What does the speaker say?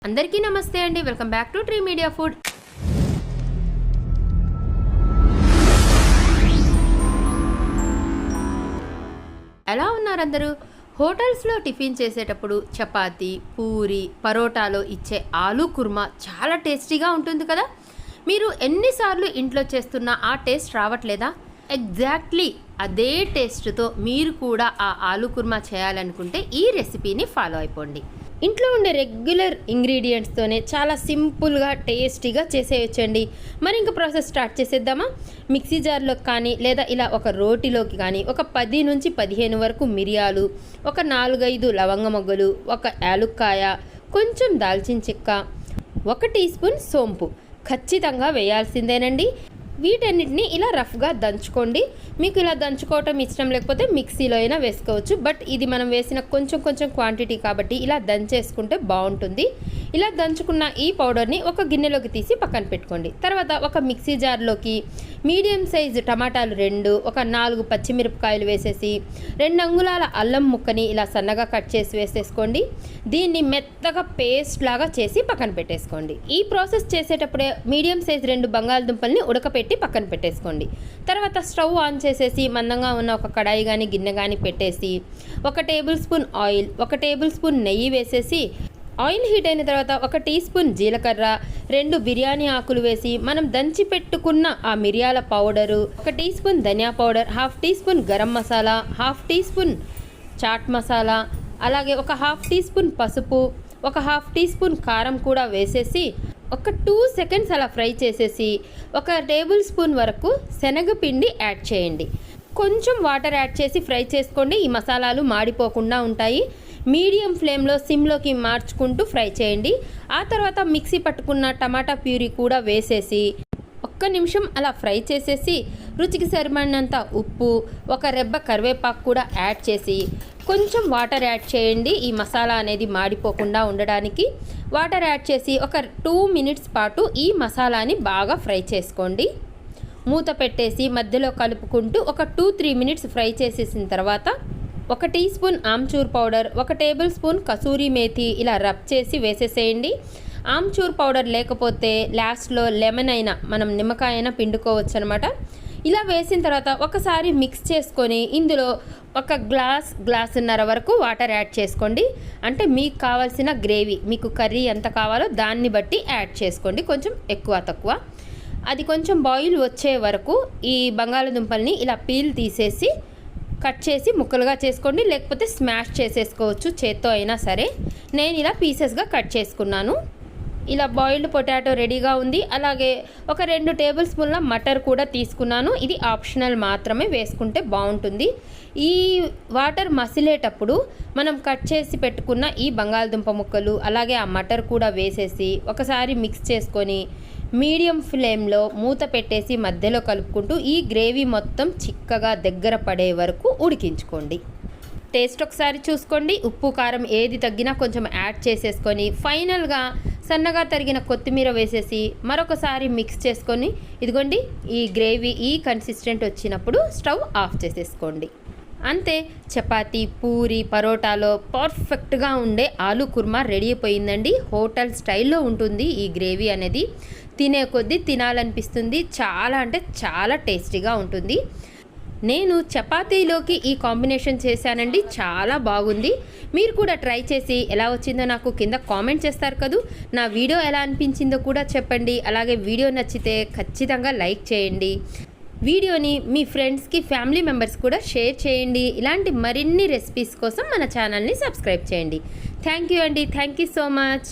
అందరికీ నమస్తే అండి. Welcome back to tree media food. ఎలా ఉన్నారు అందరూ? హోటల్స్లో టిఫిన్ చేసేటప్పుడు చపాతీ, పూరి, పరోటాలో ఇచ్చే ఆలూ కుర్మా చాలా టేస్టీగా ఉంటుంది కదా. మీరు ఎన్నిసార్లు ఇంట్లో చేస్తున్నా ఆ టేస్ట్ రావట్లేదా? ఎగ్జాక్ట్లీ అదే టేస్ట్తో మీరు కూడా ఆ ఆలూ కుర్మా చేయాలనుకుంటే ఈ రెసిపీని ఫాలో అయిపోండి. ఇంట్లో ఉండే రెగ్యులర్ ఇంగ్రీడియంట్స్తోనే చాలా సింపుల్గా టేస్టీగా చేసేయచ్చండి. మరి ఇంకా ప్రాసెస్ స్టార్ట్ చేసేద్దామా? మిక్సీ జార్లోకి కానీ లేదా ఇలా ఒక రోటిలోకి కానీ ఒక 10 నుంచి 15 వరకు మిరియాలు, ఒక 4-5 లవంగ మొగ్గలు, ఒక యాలుక్కాయ, కొంచెం దాల్చిన చెక్క, 1 టీ స్పూన్ సోంపు ఖచ్చితంగా వేయాల్సిందేనండి. వీటన్నిటిని ఇలా రఫ్గా దంచుకోండి. మీకు ఇలా దంచుకోవటం ఇష్టం లేకపోతే మిక్సీలో అయినా వేసుకోవచ్చు. బట్ ఇది మనం వేసిన కొంచెం క్వాంటిటీ కాబట్టి ఇలా దంచేసుకుంటే బాగుంటుంది. ఇలా దంచుకున్న ఈ పౌడర్ని ఒక గిన్నెలోకి తీసి పక్కన పెట్టుకోండి. తర్వాత ఒక మిక్సీ జార్లోకి మీడియం సైజు టమాటాలు 2, ఒక 4 పచ్చిమిరపకాయలు వేసేసి 2 అంగుళాల అల్లం ముక్కని ఇలా సన్నగా కట్ చేసి వేసేసుకోండి. దీన్ని మెత్తగా పేస్ట్ లాగా చేసి పక్కన పెట్టేసుకోండి. ఈ ప్రాసెస్ చేసేటప్పుడే మీడియం సైజు 2 బంగాళదుంపల్ని ఉడకపెట్టి పక్కన పెట్టేసుకోండి. తర్వాత స్టవ్ ఆన్ చేసేసి మందంగా ఉన్న ఒక కడాయి కానీ గిన్నె కానీ పెట్టేసి 1 table spoon oil, 1 table spoon నెయ్యి వేసేసి ఆయిల్ హీట్ అయిన తర్వాత 1 టీ స్పూన్ జీలకర్ర, 2 బిర్యానీ ఆకులు వేసి మనం దంచి పెట్టుకున్న ఆ మిరియాల పౌడరు, 1 టీ స్పూన్ ధనియా powder, 1/2 teaspoon garam masala, 1/2 teaspoon chaat masala, అలాగే ఒక 1/2 టీ స్పూన్ పసుపు, ఒక 1/2 టీ స్పూన్ కారం కూడా వేసేసి ఒక 2 సెకండ్స్ అలా ఫ్రై చేసేసి 1 టేబుల్ స్పూన్ వరకు శనగపిండి యాడ్ చేయండి. కొంచెం వాటర్ యాడ్ చేసి ఫ్రై చేసుకోండి. ఈ మసాలాలు మాడిపోకుండా ఉంటాయి. మీడియం ఫ్లేమ్లో సిమ్లోకి మార్చుకుంటూ ఫ్రై చేయండి. ఆ తర్వాత మిక్సీ పట్టుకున్న టమాటా ప్యూరీ కూడా వేసేసి 1 నిమిషం అలా ఫ్రై చేసేసి రుచికి సరిపడినంత ఉప్పు, 1 రెబ్బ కరివేపాకు కూడా యాడ్ చేసి కొంచెం వాటర్ యాడ్ చేయండి. ఈ మసాలా అనేది మాడిపోకుండా ఉండడానికి వాటర్ యాడ్ చేసి ఒక 2 మినిట్స్ పాటు ఈ మసాలాని బాగా ఫ్రై చేసుకోండి. మూత పెట్టేసి మధ్యలో కలుపుకుంటూ ఒక 2-3 మినిట్స్ ఫ్రై చేసేసిన తర్వాత 1 teaspoon amchur powder, 1 tablespoon kasuri methi ఇలా రబ్ చేసి వేసేసేయండి. ఆమ్చూర్ పౌడర్ లేకపోతే లాస్ట్లో లెమన్ అయినా మనం నిమ్మకాయ అయినా పిండుకోవచ్చు అనమాట. ఇలా వేసిన తర్వాత ఒకసారి మిక్స్ చేసుకొని ఇందులో 1 గ్లాసున్నర వరకు వాటర్ యాడ్ చేసుకోండి. అంటే మీకు కావాల్సిన గ్రేవీ, మీకు కర్రీ ఎంత కావాలో దాన్ని బట్టి యాడ్ చేసుకోండి, కొంచెం ఎక్కువ తక్కువ. అది కొంచెం బాయిల్ వచ్చే వరకు ఈ బంగాళదుంపల్ని ఇలా పీల్ తీసేసి కట్ చేసి ముక్కలుగా చేసుకోండి, లేకపోతే స్మాష్ చేసేసుకోవచ్చు చేత్తో అయినా సరే. నేను ఇలా పీసెస్గా కట్ చేసుకున్నాను. ఇలా బాయిల్డ్ పొటాటో రెడీగా ఉంది. అలాగే ఒక 2 టేబుల్ స్పూన్ల మటర్ కూడా తీసుకున్నాను. ఇది ఆప్షనల్ మాత్రమే, వేసుకుంటే బాగుంటుంది. ఈ వాటర్ మసిలేటప్పుడు మనం కట్ చేసి పెట్టుకున్న ఈ బంగాళదుంప ముక్కలు అలాగే ఆ మటర్ కూడా వేసేసి ఒకసారి మిక్స్ చేసుకొని మీడియం ఫ్లేమ్లో మూత పెట్టేసి మధ్యలో కలుపుకుంటూ ఈ గ్రేవీ మొత్తం చిక్కగా దగ్గర పడే వరకు ఉడికించుకోండి. టేస్ట్ ఒకసారి చూసుకోండి. ఉప్పు కారం ఏది తగ్గినా కొంచెం యాడ్ చేసేసుకొని ఫైనల్గా సన్నగా తరిగిన కొత్తిమీర వేసేసి మరొకసారి మిక్స్ చేసుకొని ఇదిగోండి ఈ గ్రేవీ ఈ కన్సిస్టెంట్ వచ్చినప్పుడు స్టవ్ ఆఫ్ చేసేసుకోండి. అంతే, చపాతీ, పూరి, పరోటాలో పర్ఫెక్ట్గా ఉండే ఆలూ కుర్మా రెడీ అయిపోయిందండి. హోటల్ స్టైల్లో ఉంటుంది ఈ గ్రేవీ అనేది. తినే కొద్దీ తినాలనిపిస్తుంది. చాలా అంటే చాలా టేస్టీగా ఉంటుంది. నేను చపాతీలోకి ఈ కాంబినేషన్ చేశానండి, చాలా బాగుంది. మీరు కూడా ట్రై చేసి ఎలా వచ్చిందో నాకు కింద కామెంట్ చేస్తారు కదూ. నా వీడియో ఎలా అనిపించిందో కూడా చెప్పండి. అలాగే వీడియో నచ్చితే ఖచ్చితంగా లైక్ చేయండి. వీడియోని మీ ఫ్రెండ్స్కి, ఫ్యామిలీ మెంబర్స్ కూడా షేర్ చేయండి. ఇలాంటి మరిన్ని రెసిపీస్ కోసం మన ఛానల్ని సబ్స్క్రైబ్ చేయండి. థ్యాంక్ యూ అండి. Thank you so much.